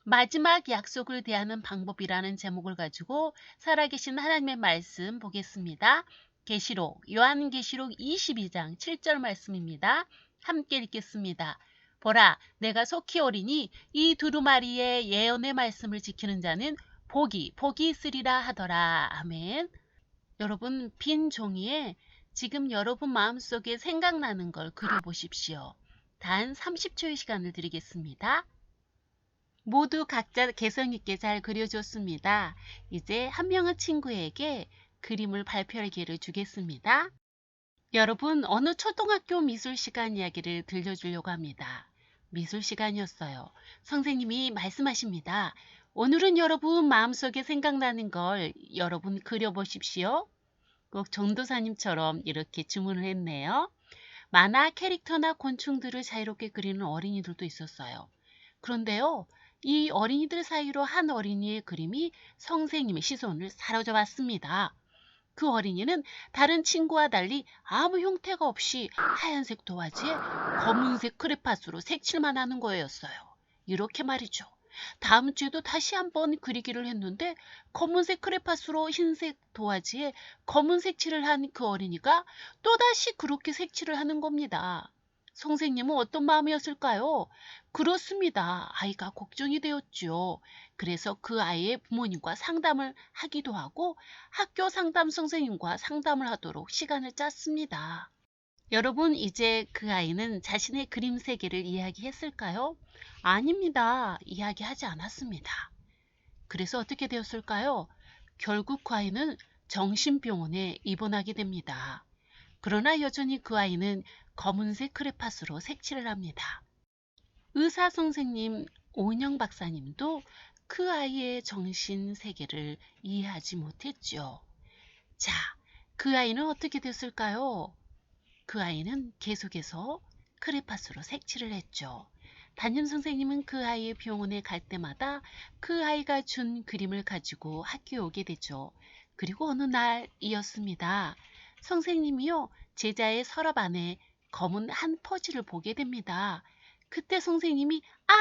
마지막 약속을 대하는 방법이라는 제목을 가지고 살아계신 하나님의 말씀 보겠습니다. 계시록, 요한계시록 22장 7절 말씀입니다. 함께 읽겠습니다. 보라, 내가 속히 오리니 이 두루마리의 예언의 말씀을 지키는 자는 복이 있으리라 하더라. 아멘. 여러분, 빈 종이에 지금 여러분 마음속에 생각나는 걸 그려보십시오. 단 30초의 시간을 드리겠습니다. 모두 각자 개성있게 잘 그려줬습니다. 이제 한 명의 친구에게 그림을 발표할 기회를 주겠습니다. 여러분, 어느 초등학교 미술 시간 이야기를 들려주려고 합니다. 미술 시간이었어요. 선생님이 말씀하십니다. 오늘은 여러분 마음속에 생각나는 걸 여러분 그려보십시오. 꼭 전도사님처럼 이렇게 주문을 했네요. 만화 캐릭터나 곤충들을 자유롭게 그리는 어린이들도 있었어요. 그런데요, 이 어린이들 사이로 한 어린이의 그림이 선생님의 시선을 사로잡았습니다. 그 어린이는 다른 친구와 달리 아무 형태가 없이 하얀색 도화지에 검은색 크레파스로 색칠만 하는 거였어요. 이렇게 말이죠. 다음 주에도 다시 한번 그리기를 했는데 검은색 크레파스로 흰색 도화지에 검은 색칠을 한 그 어린이가 또다시 그렇게 색칠을 하는 겁니다. 선생님은 어떤 마음이었을까요? 그렇습니다. 아이가 걱정이 되었죠. 그래서 그 아이의 부모님과 상담을 하기도 하고 학교 상담 선생님과 상담을 하도록 시간을 짰습니다. 여러분, 이제 그 아이는 자신의 그림 세계를 이야기했을까요? 아닙니다. 이야기하지 않았습니다. 그래서 어떻게 되었을까요? 결국 그 아이는 정신병원에 입원하게 됩니다. 그러나 여전히 그 아이는 검은색 크레파스로 색칠을 합니다. 의사 선생님 오은영 박사님도 그 아이의 정신 세계를 이해하지 못했죠. 자, 그 아이는 어떻게 됐을까요? 그 아이는 계속해서 크레파스로 색칠을 했죠. 담임 선생님은 그 아이의 병원에 갈 때마다 그 아이가 준 그림을 가지고 학교에 오게 되죠. 그리고 어느 날이었습니다. 선생님이요, 제자의 서랍 안에 검은 한 퍼즐을 보게 됩니다. 그때 선생님이 아!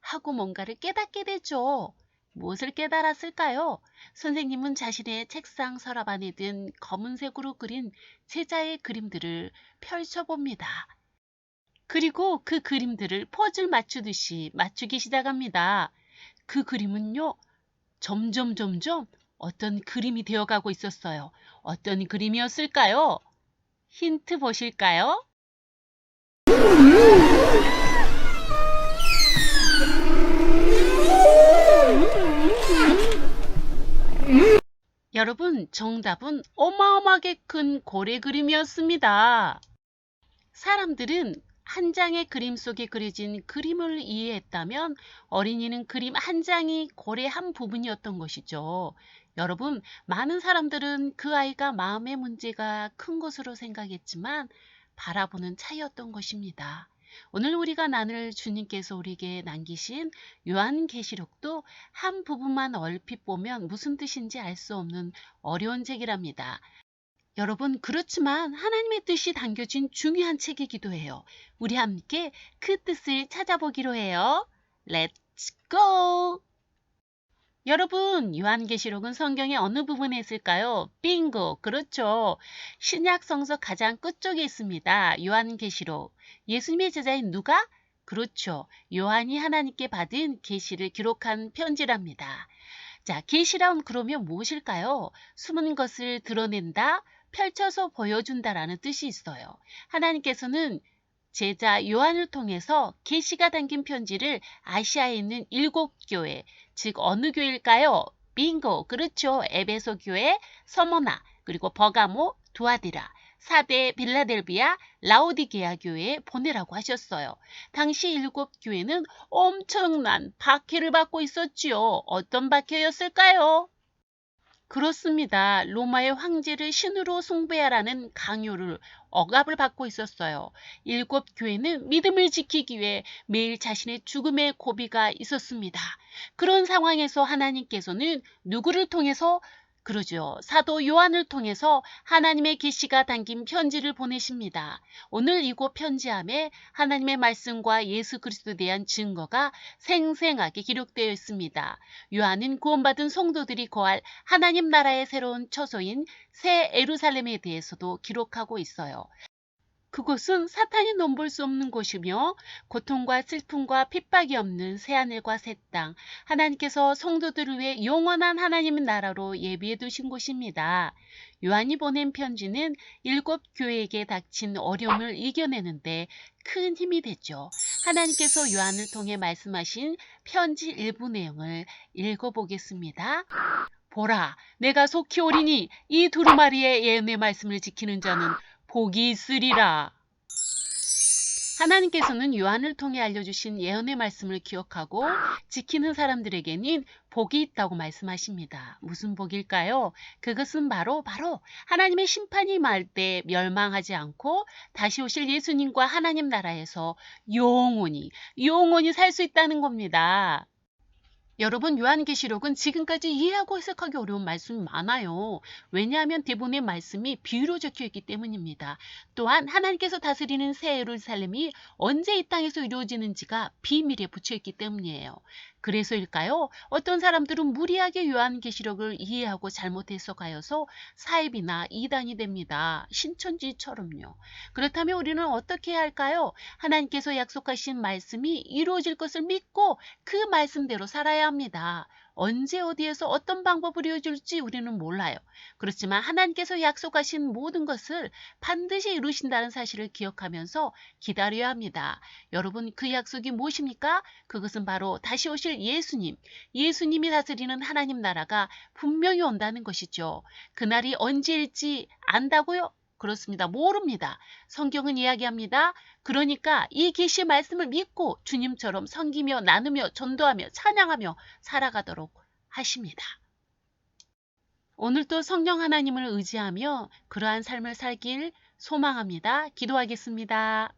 하고 뭔가를 깨닫게 되죠. 무엇을 깨달았을까요? 선생님은 자신의 책상 서랍 안에 든 검은색으로 그린 제자의 그림들을 펼쳐봅니다. 그리고 그 그림들을 퍼즐 맞추듯이 맞추기 시작합니다. 그 그림은요, 점점 어떤 그림이 되어가고 있었어요. 어떤 그림이었을까요? 힌트 보실까요? 여러분, 정답은 어마어마하게 큰 고래 그림이었습니다. 사람들은 한 장의 그림 속에 그려진 그림을 이해했다면 어린이는 그림 한 장이 고래 한 부분이었던 것이죠. 여러분, 많은 사람들은 그 아이가 마음의 문제가 큰 것으로 생각했지만 바라보는 차이였던 것입니다. 오늘 우리가 나눌 주님께서 우리에게 남기신 요한계시록도 한 부분만 얼핏 보면 무슨 뜻인지 알 수 없는 어려운 책이랍니다. 여러분, 그렇지만 하나님의 뜻이 담겨진 중요한 책이기도 해요. 우리 함께 그 뜻을 찾아보기로 해요. Let's go! 여러분, 요한계시록은 성경의 어느 부분에 있을까요? 빙고! 그렇죠. 신약 성서 가장 끝쪽에 있습니다. 요한계시록. 예수님의 제자인 누가? 그렇죠. 요한이 하나님께 받은 계시를 기록한 편지랍니다. 자, 계시란 그러면 무엇일까요? 숨은 것을 드러낸다, 펼쳐서 보여준다라는 뜻이 있어요. 하나님께서는 제자 요한을 통해서 계시가 담긴 편지를 아시아에 있는 7교회, 즉 어느 교회일까요? 빙고, 그렇죠. 에베소 교회, 서머나, 그리고 버가모, 두아디라, 사대 빌라델비아, 라오디게아 교회에 보내라고 하셨어요. 당시 7교회는 엄청난 박해를 받고 있었지요. 어떤 박해였을까요? 그렇습니다. 로마의 황제를 신으로 숭배하라는 강요를 억압을 받고 있었어요. 7교회는 믿음을 지키기 위해 매일 자신의 죽음의 고비가 있었습니다. 그런 상황에서 하나님께서는 누구를 통해서 그러죠. 사도 요한을 통해서 하나님의 계시가 담긴 편지를 보내십니다. 오늘 이곳 편지함에 하나님의 말씀과 예수 그리스도에 대한 증거가 생생하게 기록되어 있습니다. 요한은 구원받은 성도들이 거할 하나님 나라의 새로운 처소인 새 예루살렘에 대해서도 기록하고 있어요. 그곳은 사탄이 넘볼 수 없는 곳이며 고통과 슬픔과 핍박이 없는 새하늘과 새 땅, 하나님께서 성도들을 위해 영원한 하나님의 나라로 예비해 두신 곳입니다. 요한이 보낸 편지는 7교회에게 닥친 어려움을 이겨내는데 큰 힘이 됐죠. 하나님께서 요한을 통해 말씀하신 편지 일부 내용을 읽어보겠습니다. 보라, 내가 속히 오리니 이 두루마리의 예언의 말씀을 지키는 자는 복이 있으리라. 하나님께서는 요한을 통해 알려주신 예언의 말씀을 기억하고 지키는 사람들에게는 복이 있다고 말씀하십니다. 무슨 복일까요? 그것은 바로 하나님의 심판이 임할 때 멸망하지 않고 다시 오실 예수님과 하나님 나라에서 영원히 살 수 있다는 겁니다. 여러분, 요한계시록은 지금까지 이해하고 해석하기 어려운 말씀이 많아요. 왜냐하면 대부분의 말씀이 비유로 적혀 있기 때문입니다. 또한 하나님께서 다스리는 새 예루살렘이 언제 이 땅에서 이루어지는지가 비밀에 붙여 있기 때문이에요. 그래서일까요? 어떤 사람들은 무리하게 요한계시록을 이해하고 잘못 해석하여서 사입이나 이단이 됩니다. 신천지처럼요. 그렇다면 우리는 어떻게 해야 할까요? 하나님께서 약속하신 말씀이 이루어질 것을 믿고 그 말씀대로 살아야 합니다. 언제 어디에서 어떤 방법으로 이루어질지 우리는 몰라요. 그렇지만 하나님께서 약속하신 모든 것을 반드시 이루신다는 사실을 기억하면서 기다려야 합니다. 여러분, 그 약속이 무엇입니까? 그것은 바로 다시 오실 예수님이 다스리는 하나님 나라가 분명히 온다는 것이죠. 그날이 언제일지 안다고요? 그렇습니다. 모릅니다. 성경은 이야기합니다. 그러니까 이 계시 말씀을 믿고 주님처럼 섬기며 나누며 전도하며 찬양하며 살아가도록 하십니다. 오늘도 성령 하나님을 의지하며 그러한 삶을 살길 소망합니다. 기도하겠습니다.